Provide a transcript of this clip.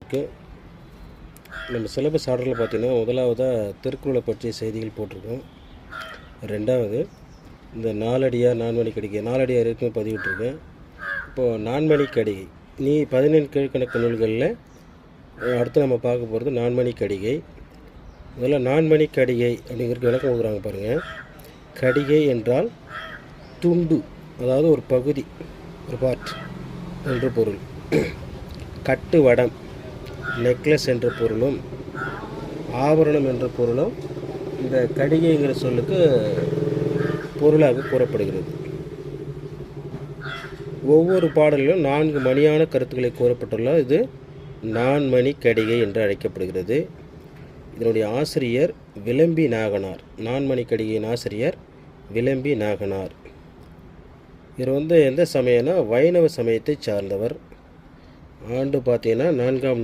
இருக்குது. நம்ம சிலபஸ் ஆர்டரில் பார்த்திங்கன்னா முதலாவதாக திருக்குறளை பற்றிய செய்திகள் போட்டிருக்கோம். ரெண்டாவது இந்த நாலடியார் நான்மணி கடிகை, நாலடியார் இருக்கும் பதிவிட்டிருக்கேன். இப்போது நான்மணி கடிகை, நீ 17 கீழ்கணக்கு நூல்களில் அடுத்து நம்ம பார்க்க போகிறது நான்மணி கடிகை. முதல்ல நான்மணி கடிகை அப்படிங்கிறதுக்கு விளக்கம் கொடுக்குறாங்க பாருங்கள். கடிகை என்றால் துண்டு, அதாவது ஒரு பகுதி, ஒரு பார்ட் என்று பொருள். கட்டு வடம், நெக்லஸ் என்ற பொருளும் ஆபரணம் என்ற பொருளும் இந்த கடிகைங்கிற சொல்லுக்கு பொருளாக கூறப்படுகிறது. ஒவ்வொரு பாடலிலும் 4 மணியான கருத்துக்களை கூறப்பட்டுள்ள இது நான்மணி கடிகை என்று அழைக்கப்படுகிறது. இதனுடைய ஆசிரியர் விளம்பி நாகனார். நான்மணி கடிகையின் ஆசிரியர் விளம்பி நாகனார். இவர் எந்த சமயம்னா வைணவ சமயத்தை சார்ந்தவர். ஆண்டு பார்த்தீங்கன்னா 4ஆம்